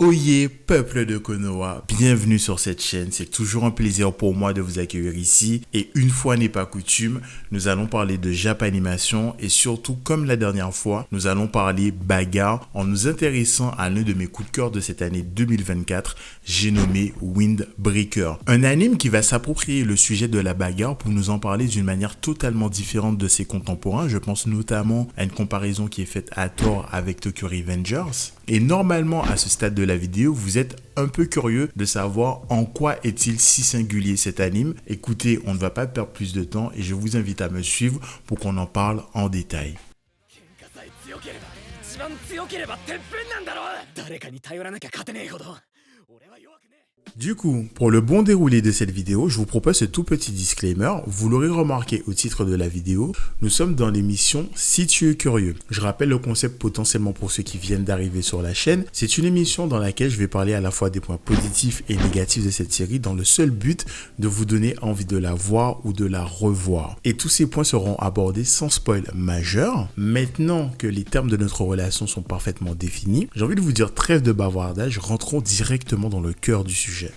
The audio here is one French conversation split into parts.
Oyez, peuple de Konoha, bienvenue sur cette chaîne, c'est toujours un plaisir pour moi de vous accueillir ici et une fois n'est pas coutume, nous allons parler de Japanimation et surtout comme la dernière fois, nous allons parler bagarre en nous intéressant à l'un de mes coups de cœur de cette année 2024, j'ai nommé Windbreaker. Un anime qui va s'approprier le sujet de la bagarre pour nous en parler d'une manière totalement différente de ses contemporains, je pense notamment à une comparaison qui est faite à tort avec Tokyo Revengers. Et normalement, à ce stade de la vidéo, vous êtes un peu curieux de savoir en quoi est-il si singulier cet anime. Écoutez, on ne va pas perdre plus de temps et je vous invite à me suivre pour qu'on en parle en détail. Du coup, pour le bon déroulé de cette vidéo, je vous propose ce tout petit disclaimer. Vous l'aurez remarqué au titre de la vidéo, nous sommes dans l'émission Si tu es curieux. Je rappelle le concept potentiellement pour ceux qui viennent d'arriver sur la chaîne. C'est une émission dans laquelle je vais parler à la fois des points positifs et négatifs de cette série dans le seul but de vous donner envie de la voir ou de la revoir. Et tous ces points seront abordés sans spoil majeur. Maintenant que les termes de notre relation sont parfaitement définis, j'ai envie de vous dire trêve de bavardage, rentrons directement dans le cœur du sujet.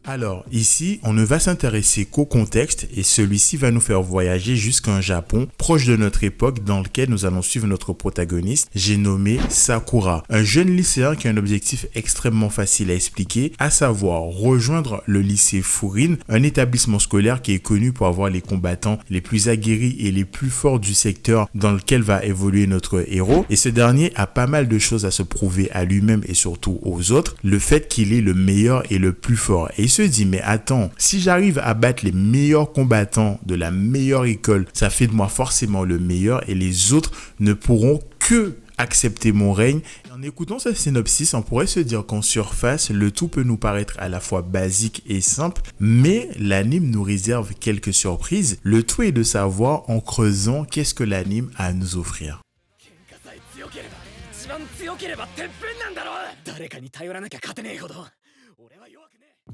Alors, ici, on ne va s'intéresser qu'au contexte et celui-ci va nous faire voyager jusqu'à un Japon proche de notre époque dans lequel nous allons suivre notre protagoniste, j'ai nommé Sakura, un jeune lycéen qui a un objectif extrêmement facile à expliquer, à savoir rejoindre le lycée Furin, un établissement scolaire qui est connu pour avoir les combattants les plus aguerris et les plus forts du secteur dans lequel va évoluer notre héros. Et ce dernier a pas mal de choses à se prouver à lui-même et surtout aux autres, le fait qu'il est le meilleur et le plus fort. Et il se dit, mais attends, si j'arrive à battre les meilleurs combattants de la meilleure école, ça fait de moi forcément le meilleur et les autres ne pourront que accepter mon règne. En écoutant ce synopsis, on pourrait se dire qu'en surface, le tout peut nous paraître à la fois basique et simple, mais l'anime nous réserve quelques surprises. Le tout est de savoir en creusant qu'est-ce que l'anime a à nous offrir.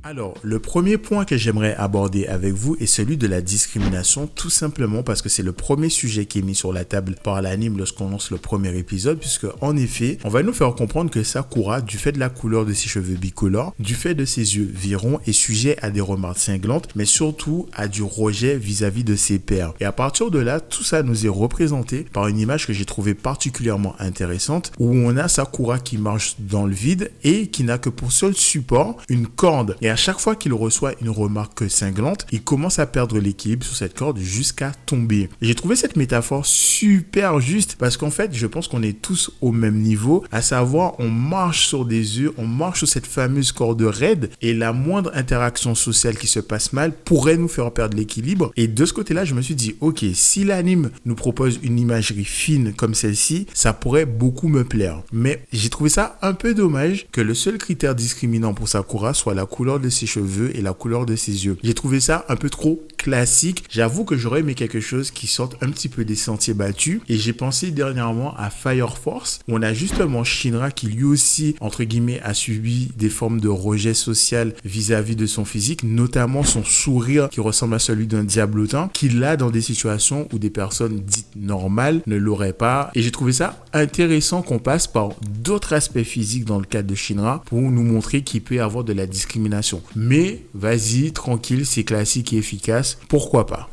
Alors, le premier point que j'aimerais aborder avec vous est celui de la discrimination, tout simplement parce que c'est le premier sujet qui est mis sur la table par l'anime lorsqu'on lance le premier épisode, puisque en effet, on va nous faire comprendre que Sakura, du fait de la couleur de ses cheveux bicolores, du fait de ses yeux virons, est sujet à des remarques cinglantes, mais surtout à du rejet vis-à-vis de ses pairs. Et à partir de là, tout ça nous est représenté par une image que j'ai trouvée particulièrement intéressante, où on a Sakura qui marche dans le vide et qui n'a que pour seul support une corde. Et à chaque fois qu'il reçoit une remarque cinglante, il commence à perdre l'équilibre sur cette corde jusqu'à tomber. J'ai trouvé cette métaphore super juste parce qu'en fait, je pense qu'on est tous au même niveau, à savoir on marche sur des œufs, on marche sur cette fameuse corde raide et la moindre interaction sociale qui se passe mal pourrait nous faire perdre l'équilibre. Et de ce côté-là, je me suis dit, ok, si l'anime nous propose une imagerie fine comme celle-ci, ça pourrait beaucoup me plaire. Mais j'ai trouvé ça un peu dommage que le seul critère discriminant pour Sakura soit la couleur de ses cheveux et la couleur de ses yeux. J'ai trouvé ça un peu trop classique. J'avoue que j'aurais aimé quelque chose qui sorte un petit peu des sentiers battus et j'ai pensé dernièrement à Fire Force où on a justement Shinra qui lui aussi, entre guillemets, a subi des formes de rejet social vis-à-vis de son physique, notamment son sourire qui ressemble à celui d'un diablotin qu'il a dans des situations où des personnes dites normales ne l'auraient pas. Et j'ai trouvé ça intéressant qu'on passe par d'autres aspects physiques dans le cadre de Shinra pour nous montrer qu'il peut y avoir de la discrimination. Mais vas-y, tranquille, c'est classique et efficace, pourquoi pas.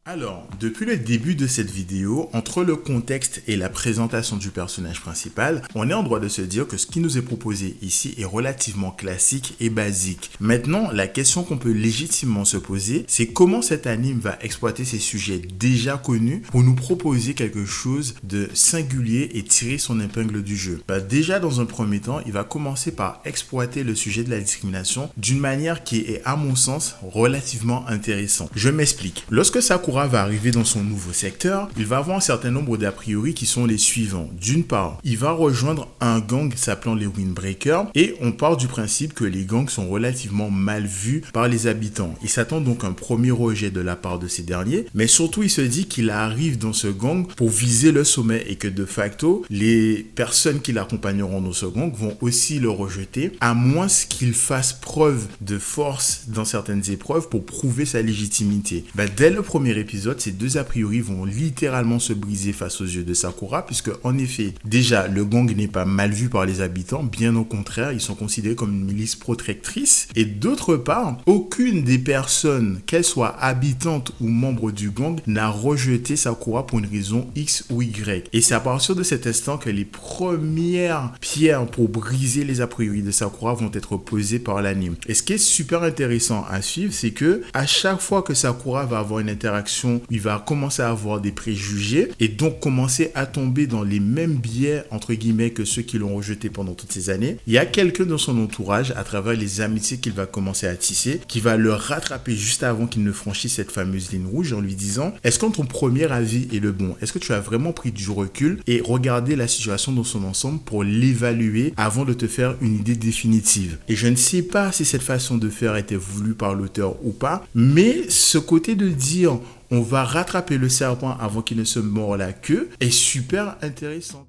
Alors, depuis le début de cette vidéo, entre le contexte et la présentation du personnage principal, on est en droit de se dire que ce qui nous est proposé ici est relativement classique et basique. Maintenant, la question qu'on peut légitimement se poser, c'est comment cet anime va exploiter ces sujets déjà connus pour nous proposer quelque chose de singulier et tirer son épingle du jeu. Déjà, dans un premier temps, il va commencer par exploiter le sujet de la discrimination d'une manière qui est, à mon sens, relativement intéressante. Je m'explique. Lorsque Sakura Sakura va arriver dans son nouveau secteur, il va avoir un certain nombre d'a priori qui sont les suivants. D'une part, il va rejoindre un gang s'appelant les Windbreakers et on part du principe que les gangs sont relativement mal vus par les habitants. Il s'attend donc à un premier rejet de la part de ces derniers, mais surtout il se dit qu'il arrive dans ce gang pour viser le sommet et que de facto, les personnes qui l'accompagneront dans ce gang vont aussi le rejeter, à moins qu'il fasse preuve de force dans certaines épreuves pour prouver sa légitimité. Dès le premier épisode, ces deux a priori vont littéralement se briser face aux yeux de Sakura, puisque en effet, déjà, le gang n'est pas mal vu par les habitants, bien au contraire, ils sont considérés comme une milice protectrice, et d'autre part, aucune des personnes, qu'elles soient habitantes ou membres du gang, n'a rejeté Sakura pour une raison X ou Y. Et c'est à partir de cet instant que les premières pierres pour briser les a priori de Sakura vont être posées par l'anime. Et ce qui est super intéressant à suivre, c'est que à chaque fois que Sakura va avoir une interaction, il va commencer à avoir des préjugés et donc commencer à tomber dans les mêmes biais entre guillemets que ceux qui l'ont rejeté pendant toutes ces années. Il y a quelqu'un dans son entourage, à travers les amitiés qu'il va commencer à tisser, qui va le rattraper juste avant qu'il ne franchisse cette fameuse ligne rouge en lui disant: est-ce que ton premier avis est le bon? Est-ce que tu as vraiment pris du recul et regardé la situation dans son ensemble pour l'évaluer avant de te faire une idée définitive? Et je ne sais pas si cette façon de faire était voulue par l'auteur ou pas, mais ce côté de dire on va rattraper le serpent avant qu'il ne se mord la queue est super intéressant.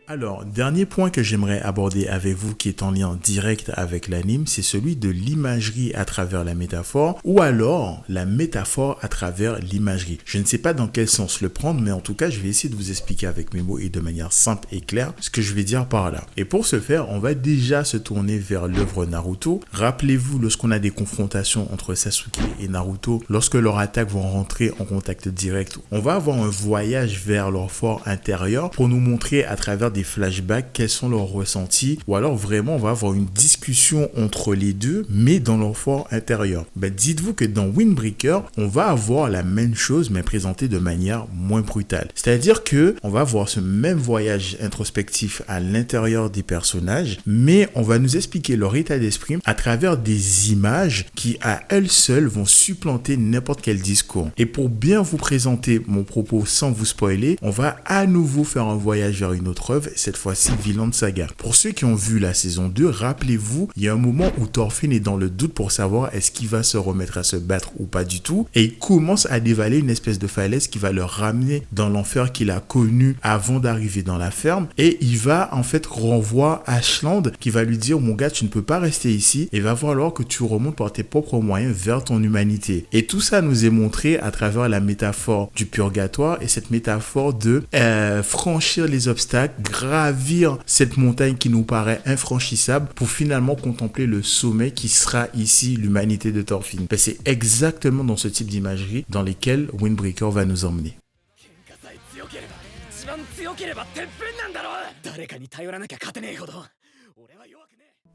Alors, dernier point que j'aimerais aborder avec vous qui est en lien direct avec l'anime, c'est celui de l'imagerie à travers la métaphore ou alors la métaphore à travers l'imagerie. Je ne sais pas dans quel sens le prendre, mais en tout cas, je vais essayer de vous expliquer avec mes mots et de manière simple et claire ce que je vais dire par là. Et pour ce faire, on va déjà se tourner vers l'œuvre Naruto. Rappelez-vous, lorsqu'on a des confrontations entre Sasuke et Naruto, lorsque leurs attaques vont rentrer en contact direct, on va avoir un voyage vers leur fort intérieur pour nous montrer à travers des flashbacks quels sont leurs ressentis, ou alors vraiment on va avoir une discussion entre les deux mais dans leur fort intérieur. Dites-vous que dans Windbreaker on va avoir la même chose mais présentée de manière moins brutale, c'est à dire que on va avoir ce même voyage introspectif à l'intérieur des personnages, mais on va nous expliquer leur état d'esprit à travers des images qui à elles seules vont supplanter n'importe quel discours. Et pour bien vous présenter mon propos sans vous spoiler, on va à nouveau faire un voyage vers une autre œuvre, cette fois-ci Vinland Saga. Pour ceux qui ont vu la saison 2, rappelez-vous, il y a un moment où Thorfinn est dans le doute pour savoir est-ce qu'il va se remettre à se battre ou pas du tout, et il commence à dévaler une espèce de falaise qui va le ramener dans l'enfer qu'il a connu avant d'arriver dans la ferme, et il va en fait renvoyer Ashland qui va lui dire: mon gars, tu ne peux pas rester ici, il va falloir que tu remontes par tes propres moyens vers ton humanité. Et tout ça nous est montré à travers la métaphore du purgatoire et cette métaphore de franchir les obstacles, gravir cette montagne qui nous paraît infranchissable pour finalement contempler le sommet qui sera ici l'humanité de Thorfinn. C'est exactement dans ce type d'imagerie dans lesquelles Windbreaker va nous emmener.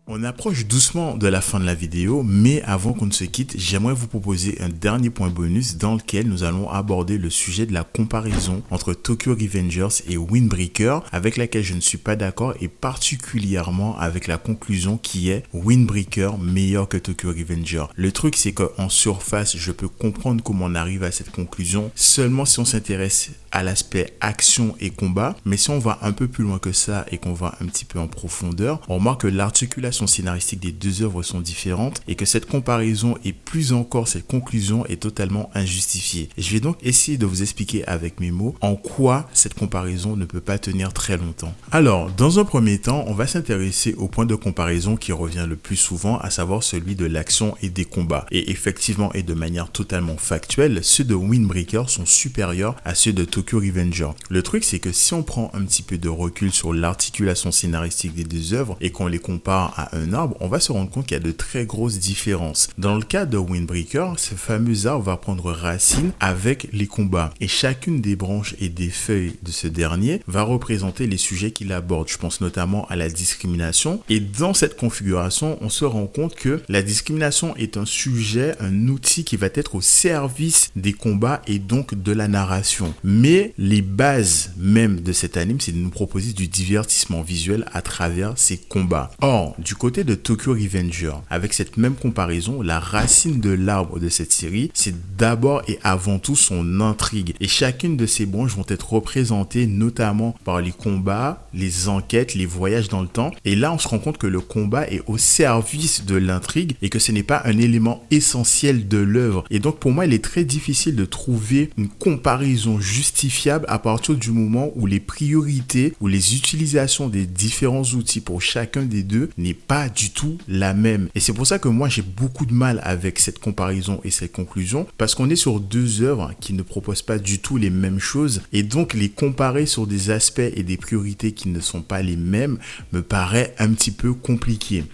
On approche doucement de la fin de la vidéo, mais avant qu'on ne se quitte, j'aimerais vous proposer un dernier point bonus dans lequel nous allons aborder le sujet de la comparaison entre Tokyo Revengers et Windbreaker, avec laquelle je ne suis pas d'accord, et particulièrement avec la conclusion qui est Windbreaker meilleur que Tokyo Revengers. Le truc, c'est qu'en surface, je peux comprendre comment on arrive à cette conclusion seulement si on s'intéresse à l'aspect action et combat, mais si on va un peu plus loin que ça et qu'on va un petit peu en profondeur, on remarque que l'articulation scénaristique des deux œuvres sont différentes et que cette comparaison et plus encore cette conclusion est totalement injustifiée. Je vais donc essayer de vous expliquer avec mes mots en quoi cette comparaison ne peut pas tenir très longtemps. Alors, dans un premier temps, on va s'intéresser au point de comparaison qui revient le plus souvent, à savoir celui de l'action et des combats. Et effectivement, et de manière totalement factuelle, ceux de Windbreaker sont supérieurs à ceux de Tokyo Revenger. Le truc, c'est que si on prend un petit peu de recul sur l'articulation scénaristique des deux œuvres et qu'on les compare à un arbre, on va se rendre compte qu'il y a de très grosses différences. Dans le cas de Windbreaker, ce fameux arbre va prendre racine avec les combats et chacune des branches et des feuilles de ce dernier va représenter les sujets qu'il aborde. Je pense notamment à la discrimination, et dans cette configuration, on se rend compte que la discrimination est un sujet, un outil qui va être au service des combats et donc de la narration. Mais les bases même de cet anime, c'est de nous proposer du divertissement visuel à travers ces combats. Or, du côté de Tokyo Revenger, avec cette même comparaison, la racine de l'arbre de cette série, c'est d'abord et avant tout son intrigue. Et chacune de ces branches vont être représentées notamment par les combats, les enquêtes, les voyages dans le temps. Et là, on se rend compte que le combat est au service de l'intrigue et que ce n'est pas un élément essentiel de l'œuvre. Et donc, pour moi, il est très difficile de trouver une comparaison justifiable à partir du moment où les priorités ou les utilisations des différents outils pour chacun des deux n'est pas du tout la même. Et c'est pour ça que moi, j'ai beaucoup de mal avec cette comparaison et cette conclusion, parce qu'on est sur deux œuvres qui ne proposent pas du tout les mêmes choses, et donc les comparer sur des aspects et des priorités qui ne sont pas les mêmes me paraît un petit peu compliqué.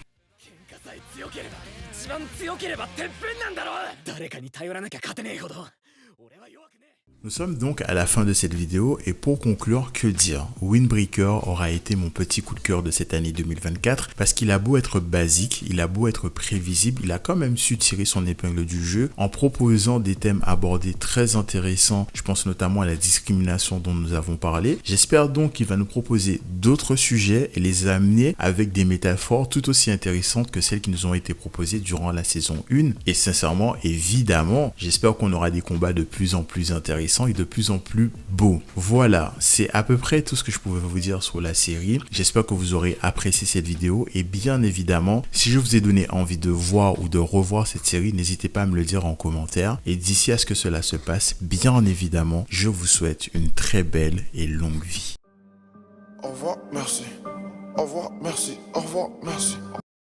Nous sommes donc à la fin de cette vidéo et pour conclure, que dire? Windbreaker aura été mon petit coup de cœur de cette année 2024 parce qu'il a beau être basique, il a beau être prévisible, il a quand même su tirer son épingle du jeu en proposant des thèmes abordés très intéressants. Je pense notamment à la discrimination dont nous avons parlé. J'espère donc qu'il va nous proposer d'autres sujets et les amener avec des métaphores tout aussi intéressantes que celles qui nous ont été proposées durant la saison 1. Et sincèrement, évidemment, j'espère qu'on aura des combats de plus en plus intéressants et de plus en plus beau. Voilà, c'est à peu près tout ce que je pouvais vous dire sur la série. J'espère que vous aurez apprécié cette vidéo et bien évidemment, si je vous ai donné envie de voir ou de revoir cette série, n'hésitez pas à me le dire en commentaire. Et d'ici à ce que cela se passe, bien évidemment, je vous souhaite une très belle et longue vie. Au revoir, merci. Au revoir, merci. Au revoir, merci.